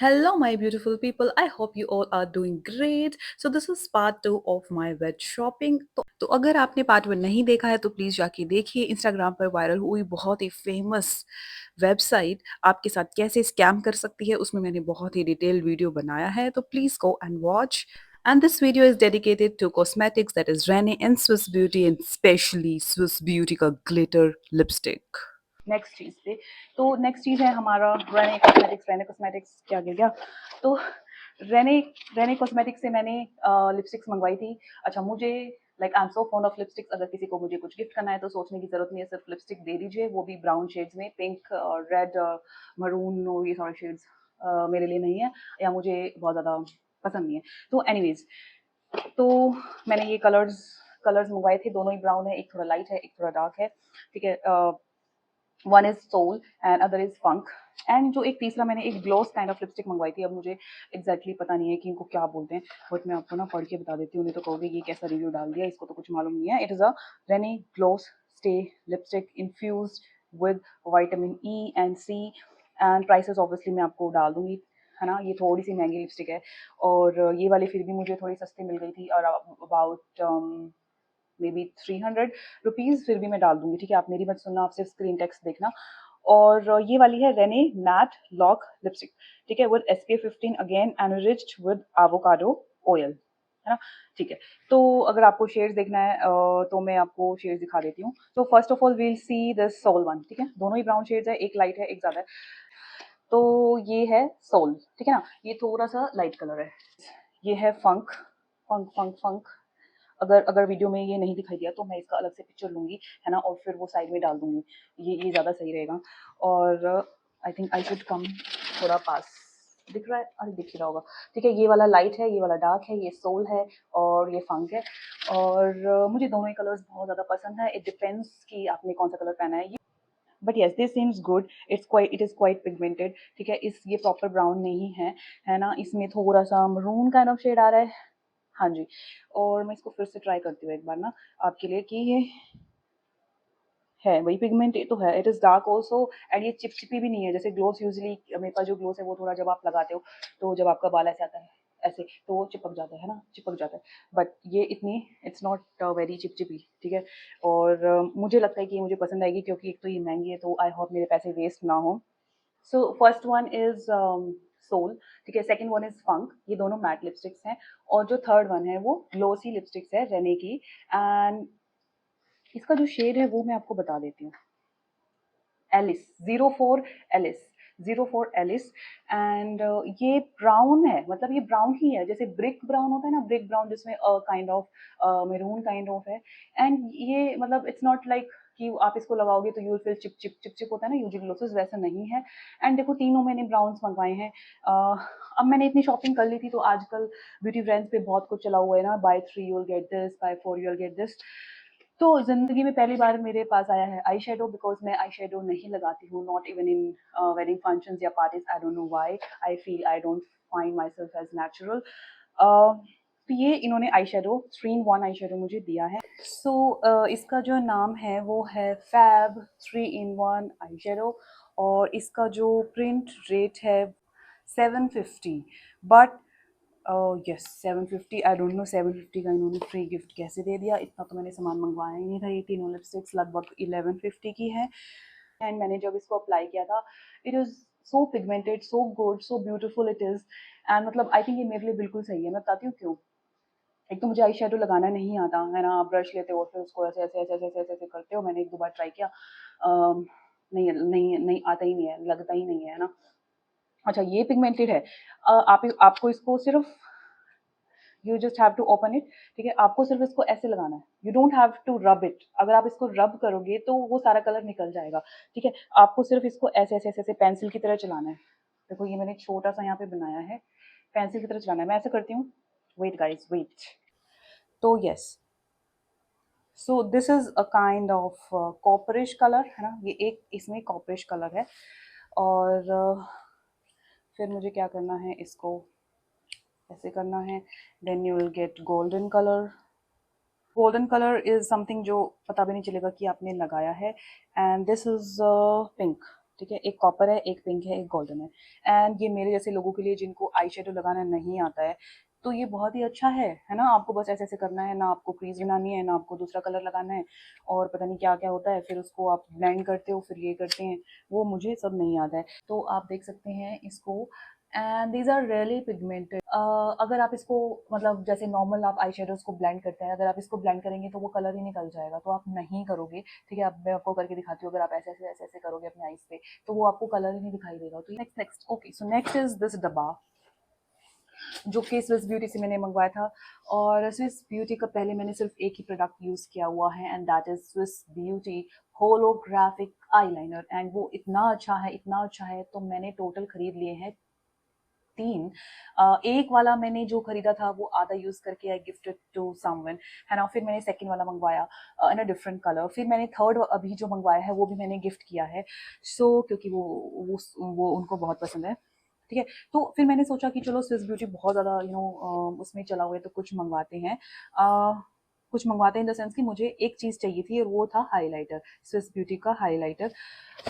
Hello, my beautiful people. I hope you all are doing great. So this is part 2 of my web shopping. तो अगर आपने part 1 नहीं देखा है तो प्लीज़ जाके देखिए। इंस्टाग्राम पर वायरल हुई बहुत ही फेमस वेबसाइट आपके साथ कैसे स्कैम कर सकती है, उसमें मैंने बहुत ही डिटेल्ड वीडियो बनाया है, तो please go and watch. And this video is dedicated to cosmetics, that is Rene and Swiss Beauty, and especially Swiss Beauty का glitter lipstick. नेक्स्ट चीज़ पे, तो नेक्स्ट चीज़ है हमारा रेने कॉस्मेटिक्स क्या गिर गया। तो रेने रेने कॉस्मेटिक्स से मैंने लिपस्टिक्स मंगवाई थी। अच्छा, मुझे like I am so fond of lipsticks. अगर किसी को मुझे कुछ गिफ्ट करना है तो सोचने की जरूरत नहीं है, सिर्फ लिपस्टिक दे दीजिए, वो भी ब्राउन शेड्स में, पिंक और रेड, मरून और ये सारे शेड्स मेरे लिए नहीं है, या मुझे बहुत ज़्यादा पसंद नहीं है। तो एनीवेज, तो मैंने ये कलर्स कलर्स मंगवाए थे, दोनों ही ब्राउन है, एक थोड़ा लाइट है, एक थोड़ा डार्क है, ठीक है। One is soul and other is funk. And जो एक तीसरा मैंने एक ग्लोस काइंड ऑफ लिपस्टिक मंगवाई थी, अब मुझे एग्जैक्टली पता नहीं है कि इनको क्या बोलते हैं, बट मैं आपको ना पढ़ के बता देती हूँ, नहीं तो कहोगे ये कैसा रिव्यू डाल दिया, इसको तो कुछ मालूम नहीं है। It is a rainy gloss stay lipstick infused with vitamin E and C, and prices obviously मैं आपको डाल दूंगी, है ना। ये थोड़ी सी महंगी लिपस्टिक है, और ये वाली फिर भी मुझे थोड़ी सस्ती मिल गई थी, और अबाउट मे बी 300 रुपीज़, फिर भी मैं डाल दूंगी, ठीक है। आप मेरी मत सुनना, आप सिर्फ स्क्रीन टेक्स्ट देखना। और ये वाली है रेने मैट लॉक लिपस्टिक, ठीक है, with SPF 15 again enriched with avocado oil, है ना, ठीक है। तो अगर आपको शेड्स देखना है तो मैं आपको शेड्स दिखा देती हूँ। तो first of all we'll see this soul one, ठीक है, दोनों ही ब्राउन शेड्स है, एक लाइट है एक ज़्यादा है। तो ये है सोल, ठीक है ना, ये थोड़ा सा लाइट कलर है। ये है फंक फंक फंक फंक। अगर अगर वीडियो में ये नहीं दिखाई दिया तो मैं इसका अलग से पिक्चर लूँगी, है ना, और फिर वो साइड में डाल दूँगी, ये ज़्यादा सही रहेगा। और I think I should come थोड़ा पास। दिख रहा है? अरे दिख ही रहा होगा, ठीक है। ये वाला लाइट है, ये वाला डार्क है, ये सोल है और ये फंक है। और मुझे दोनों ही कलर्स बहुत ज़्यादा पसंद है। इट डिपेंड्स कि आपने कौन सा कलर पहना है। But yes this seems good, it is quite pigmented, ठीक है। ये प्रॉपर ब्राउन नहीं है, है ना, इसमें थोड़ा सा मरून काइंड ऑफ शेड आ रहा है, हाँ जी। और मैं इसको फिर से ट्राई करती हूँ एक बार ना आपके लिए, कि ये है वही पिगमेंट, ये तो है। It is dark also, and ये चिपचिपी भी नहीं है, जैसे ग्लोस यूजली मेरे पास जो ग्लोस है वो थोड़ा जब आप लगाते हो तो जब आपका बाल ऐसे आता है ऐसे, तो वो चिपक जाता है ना, चिपक जाता है। बट ये इतनी, इट्स नॉट वेरी चिपचिपी, ठीक है। और मुझे लगता है कि ये मुझे पसंद आएगी, क्योंकि एक तो ये महंगी है, तो आई होप मेरे पैसे वेस्ट ना हो। So first one is soul, ठीक है, सेकंड वन इज फंक, ये दोनों मैट लिपस्टिक्स हैं। और जो थर्ड वन है वो ग्लोसी लिपस्टिक्स है रेने की, एंड इसका जो शेड है वो मैं आपको बता देती हूँ। Alice 04 Alice 04 Alice. एंड ये ब्राउन है, मतलब ये ब्राउन ही है, जैसे ब्रिक ब्राउन होता है ना, ब्रिक ब्राउन जिसमें kind of maroon kind of है। एंड ये मतलब इट्स नॉट लाइक कि आप इसको लगाओगे तो you will feel chip chip chip chip होता है ना यूजुअली ग्लोसेस, वैसा नहीं है। एंड देखो तीनों मैंने ब्राउन्स मंगवाए हैं। अब मैंने इतनी शॉपिंग कर ली थी, तो आजकल ब्यूटी ब्रांड्स पे बहुत कुछ चला हुआ है ना, by 3 you will get this, by 4 you will get this. तो ज़िंदगी में पहली बार मेरे पास आया है आई शेडो, बिकॉज़ मैं आई शेडो नहीं लगाती हूँ, not even in wedding functions या parties. I don't know why, I feel I don't find myself as natural. तो ये इन्होंने eye shadow 3-in-1 eye shadow मुझे दिया है। सो इसका जो नाम है वो है फैब 3-in-1 आई शेडो, और इसका जो प्रिंट रेट है 750। But yes 750, I don't no 750 का इन्होंने फ्री गिफ्ट कैसे दे दिया, इतना तो मैंने सामान मंगवाया ही नहीं था। ये तीनों लिपस्टिक्स लगभग 1150 की है। एंड मैंने जब इसको अप्लाई किया था, it is so pigmented, so good, so beautiful it is. And मतलब आई थिंक ये मेरे लिए बिल्कुल सही है। मैं बताती हूँ क्यों। एक तो मुझे आई शेडो लगाना नहीं आता है ना, आप ब्रश लेते हो फिर उसको ऐसे ऐसे ऐसे ऐसे ऐसे ऐसे करते हो। मैंने एक दो बार ट्राई किया, नहीं नहीं नहीं आता ही नहीं है, लगता ही नहीं है ना। अच्छा, ये पिगमेंटेड है। आपको इसको सिर्फ, you just have to open it, ठीक है। आपको सिर्फ इसको ऐसे लगाना है, you don't have to rub it. अगर आप इसको रब करोगे तो वो सारा कलर निकल जाएगा, ठीक है। आपको सिर्फ इसको ऐसे ऐसे ऐसे ऐसे पेंसिल की तरह चलाना है। देखो ये मैंने छोटा सा यहाँ पे बनाया है, पेंसिल की तरह चलाना है। मैं ऐसे करती हूँ, वेट गाइस वेट। तो yes, so this is a kind of copperish colour, है ना, ये एक इसमें कॉपरिश कलर है। और फिर मुझे क्या करना है, इसको ऐसे करना है, then you will get golden colour. Golden colour is something जो पता भी नहीं चलेगा कि आपने लगाया है। एंड दिस इज पिंक, ठीक है, एक कॉपर है, एक पिंक है, एक गोल्डन है। एंड ये मेरे जैसे लोगों के लिए जिनको आई शेडो लगाना नहीं आता है, तो ये बहुत ही अच्छा है ना? आपको बस ऐसे-ऐसे करना है, ना आपको क्रीज़ बनानी है, ना आपको दूसरा कलर लगाना है और पता नहीं क्या-क्या होता है, फिर उसको आप ब्लेंड करते हो, फिर ये करते हैं, वो मुझे सब नहीं आता है। तो आप देख सकते हैं इसको and these are really pigmented. अगर आप इसको मतलब जैसे नॉर्मल आप आई शेडोज़ को ब्लेंड करते हैं, अगर आप इसको ब्लेंड करेंगे तो वो कलर ही निकल जाएगा, तो आप नहीं करोगे, ठीक है? अब मैं आपको करके दिखाती हूँ, अगर आप ऐसे-ऐसे, ऐसे-ऐसे करोगे अपने आईज़ पे, तो वो आपको कलर ही नहीं दिखाई देगा। तो next okay, so next is this डब्बा जो कि स्विस ब्यूटी से मैंने मंगवाया था। और स्विस ब्यूटी का पहले मैंने सिर्फ एक ही प्रोडक्ट यूज़ किया हुआ है and that is Swiss beauty holographic eyeliner and वो इतना अच्छा है तो मैंने टोटल खरीद लिए हैं 3। एक वाला मैंने जो खरीदा था वो आधा यूज़ करके आई गिफ्टेड टू समवन, है ना? फिर मैंने सेकंड वाला मंगवाया इन अ डिफरेंट कलर। फिर मैंने थर्ड अभी जो मंगवाया है वो भी मैंने गिफ्ट किया है। क्योंकि वो उनको बहुत पसंद है। ठीक है? तो फिर मैंने सोचा कि चलो स्विस ब्यूटी बहुत ज़्यादा उसमें चला हुआ है तो कुछ मँगवाते हैं इन द सेंस कि मुझे एक चीज़ चाहिए थी और वो था हाइलाइटर, स्विस ब्यूटी का हाइलाइटर।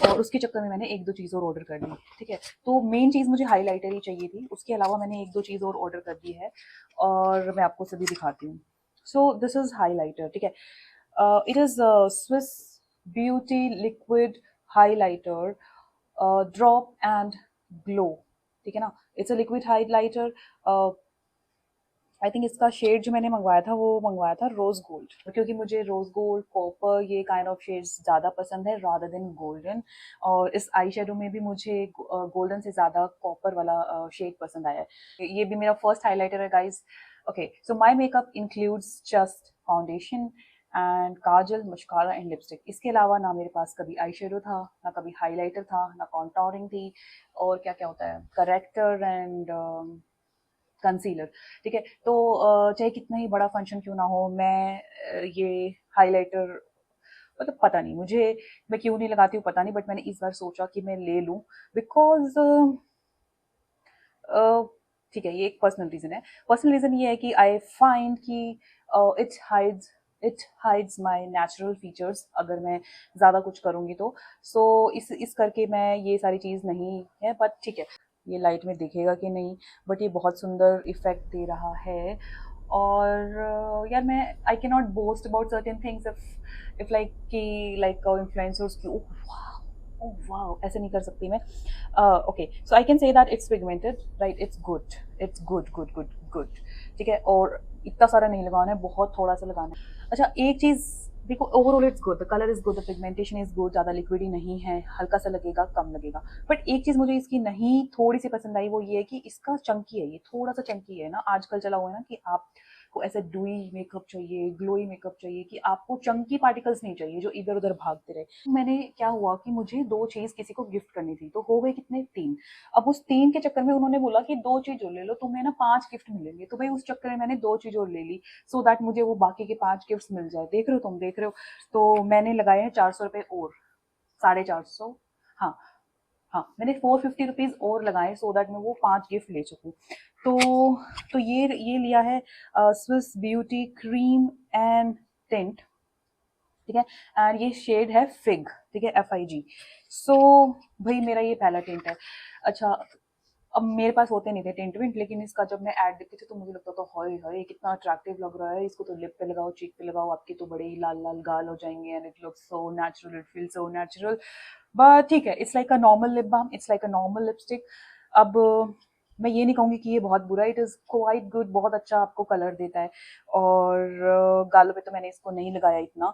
और उसके चक्कर में मैंने 1-2 चीज़ और ऑर्डर कर ली, ठीक है? तो मेन चीज़ मुझे हाइलाइटर ही चाहिए थी, उसके अलावा मैंने 1-2 चीज़ और ऑर्डर कर दी है और मैं आपको सभी दिखाती हूँ। सो दिस इज़ हाइलाइटर, ठीक है? It is Swiss beauty liquid highlighter drop and glow, ठीक है ना? It's a liquid highlighter. I think इसका शेड जो मैंने मंगवाया था वो मंगवाया था रोज़ गोल्ड, क्योंकि मुझे रोज़ गोल्ड, कॉपर ये काइंड ऑफ शेड्स ज़्यादा पसंद है रादर देन गोल्डन। और इस आई शेडो में भी मुझे गोल्डन से ज़्यादा कॉपर वाला शेड पसंद आया है। ये भी मेरा फर्स्ट हाइलाइटर है guys. Okay, so my makeup includes just foundation and Kajal, mascara and lipstick. इसके अलावा ना मेरे पास कभी आई शेडो था, ना कभी हाईलाइटर था, ना कॉन्टोरिंग थी, और क्या क्या होता है, करेक्टर एंड कंसीलर, ठीक है? तो चाहे कितना ही बड़ा फंक्शन क्यों ना हो, मैं ये हाइलाइटर मतलब पता नहीं मुझे, मैं क्यों नहीं लगाती हूँ पता नहीं, बट मैंने इस बार सोचा कि मैं ले लूँ बिकॉज़ ठीक है, ये एक पर्सनल रीज़न है। पर्सनल रीज़न ये है कि आई फाइंड कि it hides my natural features अगर मैं ज़्यादा कुछ करूँगी तो। सो इस करके मैं ये सारी चीज़ नहीं है, बट ठीक है, ये लाइट में दिखेगा कि नहीं, बट ये बहुत सुंदर इफ़ेक्ट दे रहा है। और यार मैं I can not boast about certain things if like कि लाइक इन्फ्लुएंसर्स की ओह वाओ! Oh wow! ऐसे नहीं कर सकती मैं। Okay, so I can say that it's pigmented, right? It's good, ठीक है? और इतना सारा नहीं लगाना है, बहुत थोड़ा सा लगाना है। अच्छा, एक चीज़ देखो, overall it's good, the colour is good, the pigmentation is good, ज़्यादा लिक्विडी नहीं है, हल्का सा लगेगा, कम लगेगा। बट एक चीज़ मुझे इसकी नहीं थोड़ी सी पसंद आई, वो ये है कि इसका चंकी है, ये थोड़ा सा चंकी है ना। आजकल चला हुआ है ना कि आपको ऐसे डूई मेकअप चाहिए, ग्लोई मेकअप चाहिए, कि आपको चंकी पार्टिकल्स नहीं चाहिए जो इधर उधर भागते रहे। मैंने क्या हुआ कि मुझे 2 चीज़ किसी को गिफ्ट करनी थी, तो हो गए कितने, 3। अब उस 3 के चक्कर में उन्होंने बोला कि 2 चीज़ और ले लो, तुम्हें ना 5 गिफ्ट मिलेंगे। तो भाई उस चक्कर में मैंने 2 चीज़ और ले ली, सो दैट मुझे वो बाकी के 5 गिफ्ट्स मिल जाए। देख रहे हो, तुम देख रहे हो? तो मैंने लगाए हैं 400 रुपए और, 450। हाँ, हाँ, मैंने 450 रुपीज़ और लगाए सो दैट मैं वो 5 गिफ्ट ले सकूँ। तो ये लिया है Swiss beauty cream and tint, ठीक है? एंड ये शेड है फिग, ठीक है? FIG। सो भाई मेरा ये पहला टिंट है। अच्छा, अब मेरे पास होते नहीं थे टिंट विंट, लेकिन इसका जब मैं ऐड देखती थी तो मुझे लगता था हाय हाय कितना अट्रैक्टिव लग रहा है, इसको तो लिप पे लगाओ, चीक पे लगाओ, आपके तो बड़े ही लाल लाल गाल हो जाएंगे and it looks so natural, it feel so natural. But ठीक है, it's like a normal lip balm, it's like a normal lipstick. अब मैं ये नहीं कहूँगी कि ये बहुत बुरा, इट इज़ क्वाइट गुड, बहुत अच्छा आपको कलर देता है। और गालों पे तो मैंने इसको नहीं लगाया इतना,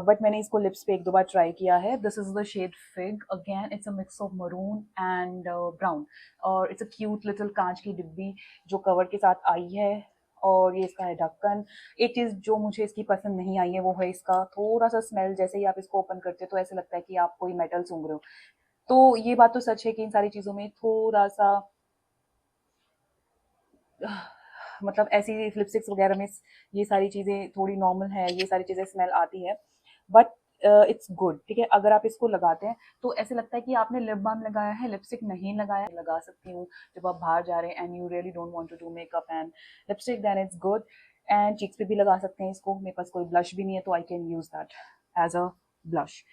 बट मैंने इसको लिप्स पे 1-2 बार ट्राई किया है। This is the shade fig, again it's a mix of maroon and brown, और इट्स अ क्यूट लिटिल कांच की डिब्बी जो कवर के साथ आई है, और ये इसका है ढक्कन। एक चीज़ जो मुझे इसकी पसंद नहीं आई है वो है इसका थोड़ा सा स्मेल, जैसे ही आप इसको ओपन करते हो तो ऐसे लगता है कि आप कोई मेटल सूंघ रहे हो। तो ये बात तो सच है कि इन सारी चीज़ों में थोड़ा सा मतलब ऐसी लिपस्टिक्स वगैरह में ये सारी चीज़ें थोड़ी नॉर्मल है, ये सारी चीज़ें स्मेल आती है, बट इट्स गुड, ठीक है? अगर आप इसको लगाते हैं तो ऐसे लगता है कि आपने लिप बाम लगाया है, लिपस्टिक नहीं लगाया। लगा सकती हूँ जब आप बाहर जा रहे हैं and you really don't want to do makeup and lipstick, then it's good. And cheeks पे भी लगा सकते हैं इसको, मेरे पास कोई ब्लश भी नहीं है तो I can use that as a blush.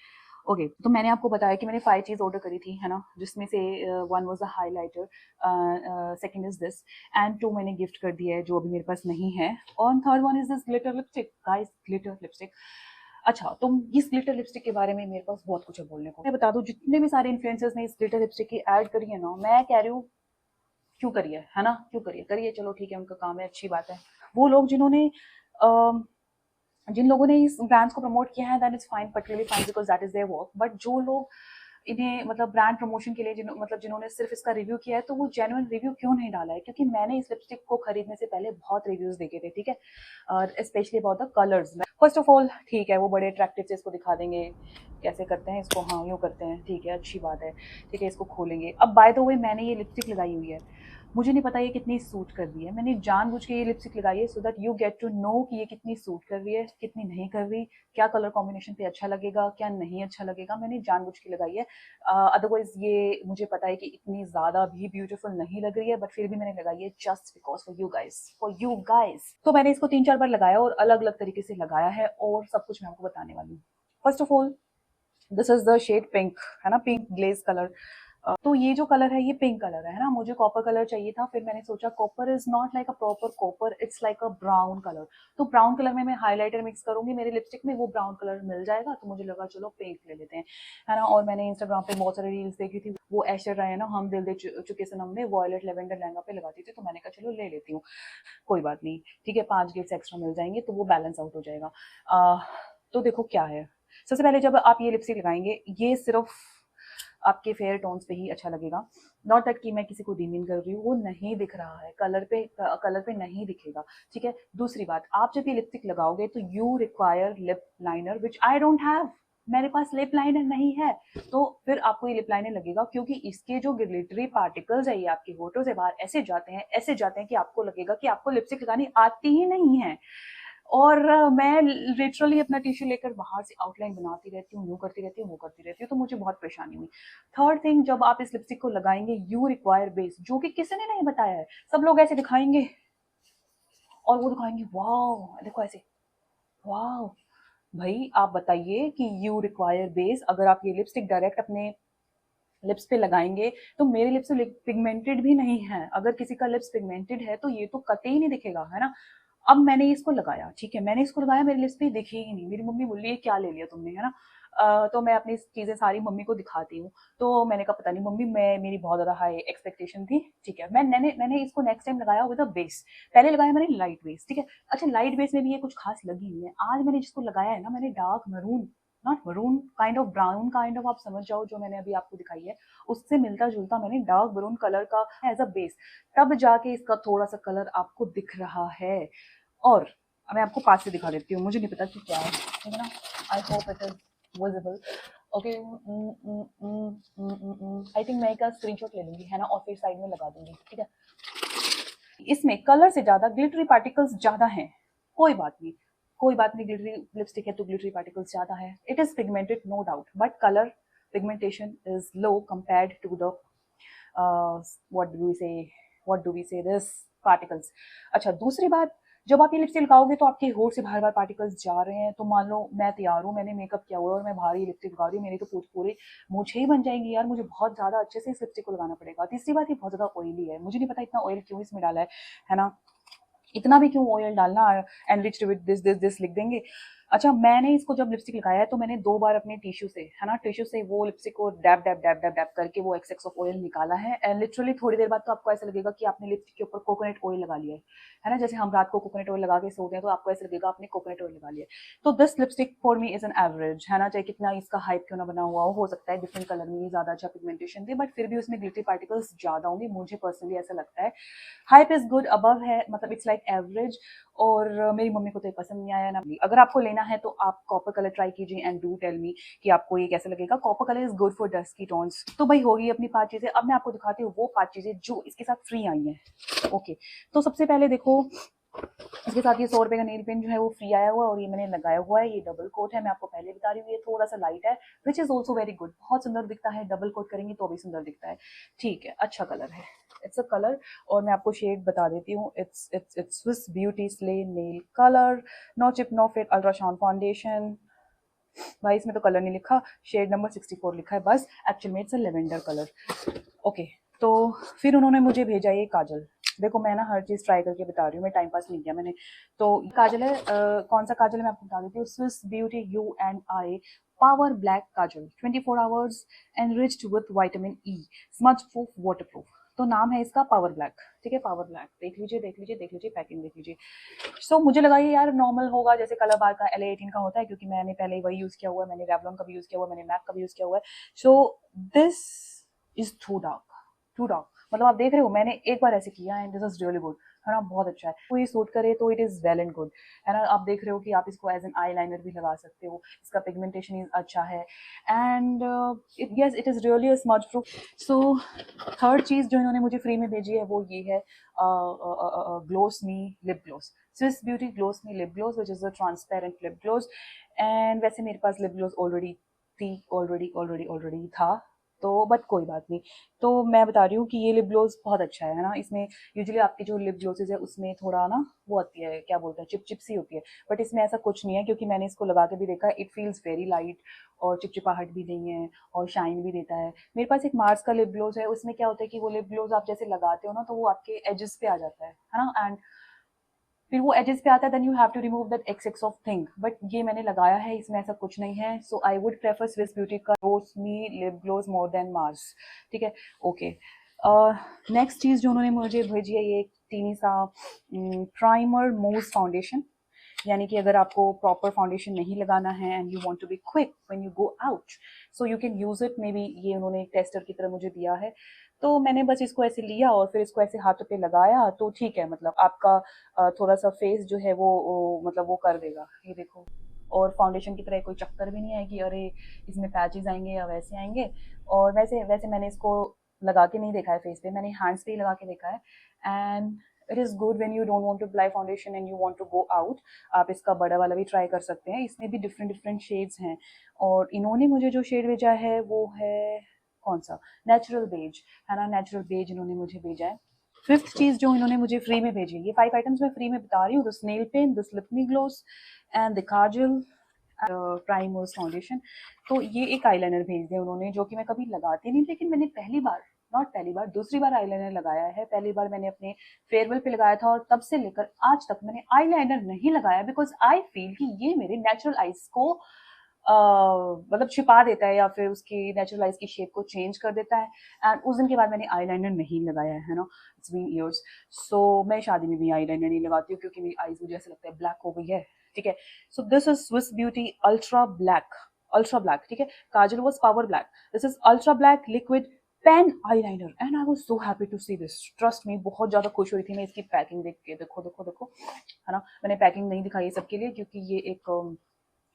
Okay, तो मैंने आपको बताया कि मैंने 5 चीज़ ऑर्डर करी थी, है ना? जिसमें से one was a highlighter, second is this, and 2 मैंने गिफ्ट कर दिया है, जो अभी मेरे पास नहीं है, और third one is this glitter lipstick, guys glitter lipstick. अच्छा, तो इस ग्लिटर लिपस्टिक के बारे में मेरे पास बहुत कुछ है बोलने को। मैं बता दूँ, जितने भी सारे इन्फ्लुएंसर्स ने इस ग्लिटर लिपस्टिक की ऐड करी है ना, मैं कह रही हूँ क्यों करी है ना? क्यों करी है? करिए, चलो ठीक है, उनका काम है, अच्छी बात है। वो लोग जिन्होंने अ जिन लोगों ने इस ब्रांड्स को प्रमोट किया है, that is fine, particularly fine, because that is their work. But जो लोग इन्हें मतलब ब्रांड प्रमोशन के लिए जिन्होंने सिर्फ इसका रिव्यू किया है, तो वो जेन्युइन रिव्यू क्यों नहीं डाला है? क्योंकि मैंने इस लिपस्टिक को खरीदने से पहले बहुत रिव्यूज देखे थे, ठीक है, और specially about the colours. First of all ठीक है, वो बड़े अट्रैक्टिव से इसको दिखा देंगे, कैसे करते हैं इसको, हाँ यूँ करते हैं, ठीक है, अच्छी बात है, ठीक है, इसको खोलेंगे। अब बाय द वे, मैंने ये लिपस्टिक लगाई हुई है, मुझे नहीं पता ये कितनी सूट कर रही है। मैंने जानबूझ के ये लिपस्टिक लगाई है so that you get to know कि ये कितनी सूट कर रही है, कितनी नहीं कर रही, क्या कलर कॉम्बिनेशन पे अच्छा लगेगा, क्या नहीं अच्छा लगेगा। मैंने जानबूझ के लगाई है, अदरवाइज ये मुझे पता है कि इतनी ज़्यादा भी ब्यूटीफुल नहीं लग रही है, बट फिर भी मैंने लगाई है just because for you guys, for you guys. तो मैंने इसको 3-4 बार लगाया और अलग अलग तरीके से लगाया है, और सब कुछ मैं आपको बताने वाली हूँ। First of all, this is the shade pink, है ना, पिंक ग्लेज कलर। तो ये जो कलर है, ये पिंक कलर है ना, मुझे कॉपर कलर चाहिए था। फिर मैंने सोचा copper is not like a proper copper, it's like a brown colour. तो ब्राउन कलर में मैं हाइलाइटर मिक्स करूंगी मेरे लिपस्टिक में, वो ब्राउन कलर मिल जाएगा, तो मुझे लगा चलो पिंक ले लेते हैं, है ना। और मैंने इंस्टाग्राम पे बहुत सारी रील्स देखी थी, वो ऐश्वर्या है ना, हम दिल दे चुके सनम में वॉयलेट लेवेंडर लहंगा पे लगाती थी, तो मैंने कहा चलो ले लेती हूँ, कोई बात नहीं, ठीक है, 5 गिफ्ट एक्स्ट्रा मिल जाएंगे तो वो बैलेंस आउट हो जाएगा। तो देखो क्या है, सबसे पहले जब आप ये लिपस्टिक लगाएंगे, ये सिर्फ आपके फेयर टोन्स पे ही अच्छा लगेगा। नॉट दैट कि मैं किसी को डीमीन कर रही हूँ, वो नहीं दिख रहा है कलर पे नहीं दिखेगा, ठीक है। दूसरी बात, आप जब ये लिपस्टिक लगाओगे तो you require lip liner, which I don't have, मेरे पास लिप लाइनर नहीं है। तो फिर आपको ये लिप लाइनर लगेगा, क्योंकि इसके जो ग्लिटरी पार्टिकल्स है, ये आपके होठों से बाहर ऐसे जाते हैं कि आपको लगेगा कि आपको लिपस्टिक लगानी आती ही नहीं है। और मैं लिटरली अपना टिश्यू लेकर बाहर से आउटलाइन बनाती रहती हूँ, यूँ करती रहती हूँ, वो करती रहती हूँ, तो मुझे बहुत परेशानी हुई। थर्ड थिंग, जब आप इस लिपस्टिक को लगाएंगे, यू रिक्वायर बेस, जो कि किसी ने नहीं बताया है। सब लोग ऐसे दिखाएंगे और वो दिखाएंगे वाह, देखो ऐसे, वाह। भाई आप बताइए कि यू रिक्वायर बेस, अगर आप ये लिपस्टिक डायरेक्ट अपने लिप्स पे लगाएंगे, तो मेरे लिप्स पिगमेंटेड भी नहीं है, अगर किसी का लिप्स पिगमेंटेड है तो ये तो कतई ही नहीं दिखेगा, है ना। अब मैंने इसको लगाया, ठीक है, मैंने इसको लगाया, मेरे लिप्स पे दिखे ही नहीं। मेरी मम्मी बोली ये क्या ले लिया तुमने, है ना। तो मैं अपनी चीजें सारी मम्मी को दिखाती हूँ, तो मैंने कहा पता नहीं मम्मी, मैं मेरी बहुत ज्यादा हाई एक्सपेक्टेशन थी, ठीक है। मैंने इसको नेक्स्ट टाइम लगाया विद अ बेस, पहले लगाया मैंने लाइट बेस, ठीक है। अच्छा, लाइट बेस में भी ये कुछ खास लगी नहीं है। आज मैंने जिसको लगाया है ना, मैंने dark maroon, not maroon, kind of brown, kind of, आप समझ जाओ, जो मैंने अभी आपको दिखाई है उससे मिलता जुलता मैंने डार्क ब्राउन कलर का एज अ बेस, तब जाके इसका थोड़ा सा कलर आपको दिख रहा है। और मैं आपको पास से दिखा देती हूँ, मुझे नहीं पता कि क्या है, ठीक है ना। I hope it is visible. Okay, I think मैं इसका स्क्रीनशॉट ले लूंगी, है ना, और फिर साइड में लगा दूंगी, ठीक है। इसमें कलर से ज्यादा ग्लिटरी पार्टिकल्स ज्यादा हैं, कोई बात नहीं, कोई बात नहीं, ग्लिटरी लिपस्टिक है तो ग्लिटरी पार्टिकल्स ज्यादा है, it is pigmented no doubt, but colour pigmentation is low compared to the what do we say what do we say this particles. अच्छा, दूसरी बात, जब आप ये लिपस्टिक लगाओगे तो आपके होठ से बार बार पार्टिकल्स जा रहे हैं, तो मान लो मैं तैयार हूँ, मैंने मेकअप किया हुआ है और मैं भारी लिपस्टिक लगा रही हूँ, मेरी तो पूरी मुझे ही बन जाएंगी यार, मुझे बहुत ज्यादा अच्छे से इस लिपस्टिक को लगाना पड़ेगा। तीसरी बात, ये बहुत ज्यादा ऑयली है, मुझे नहीं पता इतना ऑयल क्यों इसमें डाला है ना, इतना भी क्यों ऑयल डालना, enriched with this this this लिख देंगे। अच्छा, मैंने इसको जब लिपस्टिक लगाया है तो मैंने 2 बार अपने टिश्यू से, है ना, टिश्यू से वो लिपस्टिक को dab dab dab dab dab करके वो एक्सेस ऑफ ऑयल निकाला है। एंड लिटरली थोड़ी देर बाद तो आपको ऐसा लगेगा कि आपने लिपस्टिक के ऊपर कोकोनट ऑयल लगा लिया है ना, जैसे हम रात को कोकोनट ऑयल लगा के सोते हैं तो आपको ऐसा लगेगा आपने कोकोनट ऑयल लगा लिया है। तो this lipstick for me is an average, है ना, चाहे कितना इसका हाइप क्यों ना बना हुआ हो सकता है डिफरेंट कलर में ज्यादा अच्छा पिगमेंटेशन थे, बट फिर भी उसमें ग्लिटरी पार्टिकल्स ज्यादा होंगे, मुझे पर्सनली ऐसा लगता है। हाइप इज गुड, अबव है, मतलब इट्स लाइक एवरेज। और मेरी मम्मी को तो ये पसंद नहीं आया ना। अगर आपको लेना है तो आप कॉपर कलर ट्राई कीजिए एंड डू टेल मी कि आपको ये कैसा लगेगा। Copper colour is good for dusky tones. तो भाई होगी अपनी 5 चीजें। अब मैं आपको दिखाती हूँ वो 5 चीजें जो इसके साथ फ्री आई हैं। ओके, तो सबसे पहले देखो, इसके साथ ये 100 रुपए का नेल पेंट जो है वो फ्री आया हुआ है और ये मैंने लगाया हुआ है। ये डबल कोट है, मैं आपको पहले बता रही हूँ, ये थोड़ा सा लाइट है, which is also very good, बहुत सुंदर दिखता है, डबल कोट करेंगे तो भी सुंदर दिखता है, ठीक है, अच्छा कलर है, इट्स अ कलर। और मैं आपको शेड बता देती हूँ, it's Swiss Beauty slay nail colour, no chip no fit ultra shine foundation, भाई इसमें तो कलर नहीं लिखा, शेड नंबर 64 लिखा है बस, एक्चुअल में it's a lavender colour. Okay, तो फिर उन्होंने मुझे भेजा ये काजल। देखो मैं ना हर चीज़ ट्राई करके बता रही हूँ, मैं टाइम पास नहीं किया मैंने। तो काजल है, कौन सा काजल है मैं आपको बता देती हूँ, Swiss beauty U&I power black Kajal, 24 hours enriched with vitamin E, smudge proof, water proof. तो नाम है इसका पावर ब्लैक, ठीक है, पावर ब्लैक। देख लीजिए देख लीजिए देख लीजिए, पैकिंग देख लीजिए। सो मुझे लगा ये यार नॉर्मल होगा जैसे कलर बार का LA18 का होता है, क्योंकि मैंने पहले ही वही यूज़ किया हुआ है, मैंने रेवलॉन का भी यूज़ किया हुआ है, मैंने मैक का भी यूज़ किया हुआ है। So this is too dark, too dark. मतलब आप देख रहे हो मैंने एक बार ऐसे किया and this is really good, है ना, बहुत अच्छा है। कोई सूट करे तो it is well and good, है ना। आप देख रहे हो कि आप इसको एज एन आई लाइनर भी लगा सकते हो, इसका पिगमेंटेशन अच्छा है and yes it is really a smudge proof. So third चीज़ जो इन्होंने मुझे फ्री में भेजी है वो ये है gloss me lip gloss, Swiss Beauty gloss me lip gloss which is a transparent lip gloss. And वैसे मेरे पास लिप ग्लोस ऑलरेडी थी, ऑलरेडी था, तो बट कोई बात नहीं। तो मैं बता रही हूँ कि ये लिप ग्लोस बहुत अच्छा है ना। इसमें यूजुअली आपकी जो लिप ग्लोसेज है उसमें थोड़ा ना वो आती है, क्या बोलते हैं, चिप चिप सी होती है, बट इसमें ऐसा कुछ नहीं है, क्योंकि मैंने इसको लगा के भी देखा, इट फील्स वेरी लाइट और चिपचिपाहट भी नहीं है और शाइन भी देता है। मेरे पास एक मार्स का लिप ग्लोस है, उसमें क्या होता है कि वो लिप ग्लोस आप जैसे लगाते हो ना तो वो आपके एजेस पे आ जाता है ना, एंड फिर वो एजेस पे आता है, then you have to remove that excess of thing. But ये मैंने लगाया है, इसमें ऐसा कुछ नहीं है। So I would prefer Swiss Beauty का gloss me lip gloss more than Mars, ठीक है। ओके, नेक्स्ट चीज़ जो उन्होंने मुझे भेजी है, ये एक टीनी सा प्राइमर मूव फाउंडेशन। यानी कि अगर आपको प्रॉपर फाउंडेशन नहीं लगाना है and you want to be quick when you go out, so you can use it. Maybe ये उन्होंने एक टेस्टर की तरह मुझे दिया है, तो मैंने बस इसको ऐसे लिया और फिर इसको ऐसे हाथों पे लगाया, तो ठीक है, मतलब आपका थोड़ा सा फेस जो है वो मतलब वो कर देगा, ये देखो। और फाउंडेशन की तरह कोई चक्कर भी नहीं है कि अरे इसमें पैचेस आएंगे या वैसे आएंगे। और वैसे वैसे मैंने इसको लगा के नहीं देखा है फेस पे, मैंने हैंड्स पे ही लगा के देखा है and it is good when you don't want to apply foundation and you want to go out. आप इसका बड़ा वाला भी ट्राई कर सकते हैं, इसमें भी डिफरेंट डिफरेंट शेड्स हैं। और इन्होंने मुझे जो शेड भेजा है वो है कौन सा, नेचुरल बेज, है ना, नेचुरल बेज इन्होंने मुझे भेजा है। फिफ्थ चीज़ जो इन्होंने मुझे फ्री में भेजी है, ये 5 आइटम्स मैं फ्री में बता रही हूँ, this nail paint, this lip me gloss and the kajal, primers foundation. तो ये एक आईलाइनर भेज दिया उन्होंने, जो कि मैं कभी लगाती नहीं, लेकिन मैंने पहली बार, नॉट पहली बार, दूसरी बार आईलाइनर लगाया है। पहली बार मैंने अपने फेयरवेल पे लगाया था और तब से लेकर आज तक मैंने आईलाइनर नहीं लगाया, बिकॉज आई फील कि ये मेरे नेचुरल आईज को मतलब छिपा देता है या फिर उसकी नेचुरल आइज की शेप को चेंज कर देता है। एंड उस दिन के बाद मैंने आईलाइनर नहीं लगाया है ना, इट्स बीन ईयर्स। सो मैं शादी में भी आईलाइनर नहीं लगाती हूँ, क्योंकि मेरी आइज मुझे ऐसा लगता है ब्लैक हो गई है, ठीक है। So this is Swiss Beauty ultra black, ultra black, ठीक है। Kajal was power black, this is ultra black liquid pen eyeliner and I was so happy to see this, trust me, बहुत ज्यादा खुश हुई थी मैं इसकी पैकिंग देख के। देखो देखो देखो, है ना, मैंने पैकिंग नहीं दिखाई सबके लिए, क्योंकि ये एक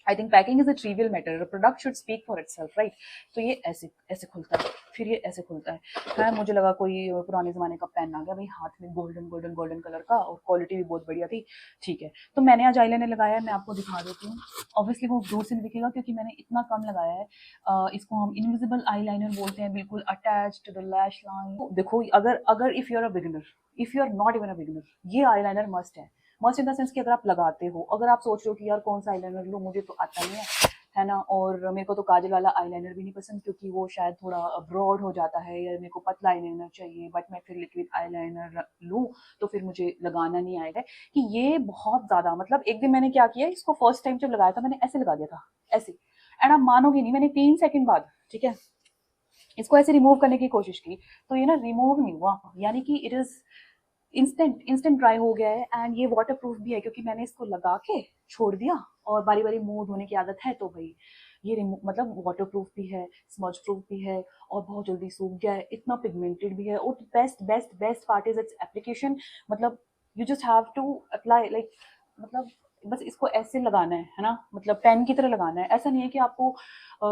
I think packing is a trivial matter, product should speak for itself, right. तो ये ऐसे ऐसे खुलता है, फिर ये ऐसे खुलता है। मुझे लगा कोई पुराने जमाने का पेन आ गया भाई हाथ में, गोल्डन गोल्डन गोल्डन कलर का, और क्वालिटी भी बहुत बढ़िया थी, ठीक है। तो मैंने आज आईलाइनर लगाया है, मैं आपको दिखा देती हूँ। ऑब्वियसली वो दूर से नहीं दिखेगा क्योंकि मैंने इतना कम लगाया है। इसको हम इनविजिबल आईलाइनर बोलते हैं, बिल्कुल attach to the lash line. देखो अगर अगर if you are a beginner, if you are not even a beginner, ये eyeliner must must in the sense कि अगर आप लगाते हो, अगर आप सोच रहे हो कि यार कौन सा आईलाइनर लूँ, मुझे तो आता नहीं है ना, और मेरे को तो काजल वाला आईलाइनर भी नहीं पसंद क्योंकि वो शायद थोड़ा ब्रॉड हो जाता है, या मेरे को पतला आईलाइनर चाहिए, बट मैं फिर लिक्विड आईलाइनर लूँ तो फिर मुझे लगाना नहीं आएगा। कि ये बहुत ज़्यादा, मतलब एक दिन मैंने क्या किया, इसको फर्स्ट टाइम जब लगाया था मैंने ऐसे लगा दिया था, ऐसे, एंड आप मानोगे नहीं, मैंने 3 सेकंड बाद, ठीक है, इसको ऐसे रिमूव करने की कोशिश की तो ये ना रिमूव नहीं हुआ, यानी कि it is instant instant dry हो गया है। एंड ये वाटर प्रूफ भी है क्योंकि मैंने इसको लगा के छोड़ दिया, और बारी बारी मुंह धोने की आदत है, तो भाई ये मतलब वाटर प्रूफ भी है, स्मज प्रूफ भी है, और बहुत जल्दी सूख गया है, इतना पिगमेंटेड भी है, और best best best part is its application. मतलब you just have to apply like, मतलब बस इसको ऐसे लगाना है ना, मतलब पेन की तरह लगाना है। ऐसा नहीं है कि आपको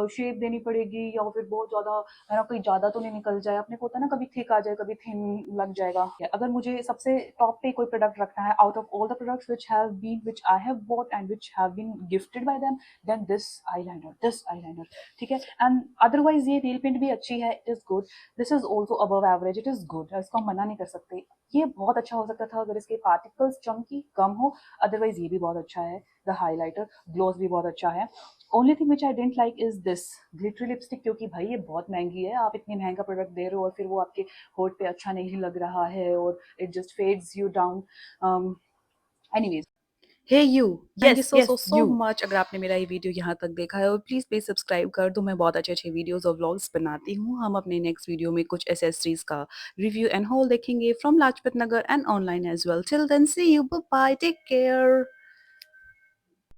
शेप देनी पड़ेगी या फिर बहुत ज़्यादा, है ना, कोई ज़्यादा तो नहीं निकल जाए, अपने को होता है ना, कभी थिक आ जाए कभी थिन लग जाएगा। अगर मुझे सबसे टॉप पे कोई प्रोडक्ट रखना है out of all the products which I have bought and which have been gifted by them, then this eyeliner, ठीक है। एंड अदरवाइज ये नेल पेंट भी अच्छी है, it is good, this is also above average, it is good, इसको हम मना नहीं कर सकते। ये बहुत अच्छा हो सकता था अगर इसके पार्टिकल्स चंकी कम हो, अदरवाइज ये भी बहुत अच्छा है, द हाइलाइटर, ग्लोस भी बहुत अच्छा है। Only thing which I don't like is this glittery lipstick, क्योंकि भाई ये बहुत महंगी है, आप इतनी महंगा प्रोडक्ट दे रहे हो और फिर वो आपके होठ पे अच्छा नहीं लग रहा है और it just fades you down. Anyways, hey you, thank you Yes, so so yes, so you. Much अगर आपने मेरा ये वीडियो यहाँ तक देखा है, और प्लीज़ प्लीज़ सब्सक्राइब कर दो। मैं बहुत अच्छे अच्छे वीडियोस और व्लॉग्स बनाती हूँ। हम अपने नेक्स्ट वीडियो में कुछ एसेसरीज का रिव्यू एंड हॉल देखेंगे from Lajpat Nagar and online as well. Till then see you, bye, take care.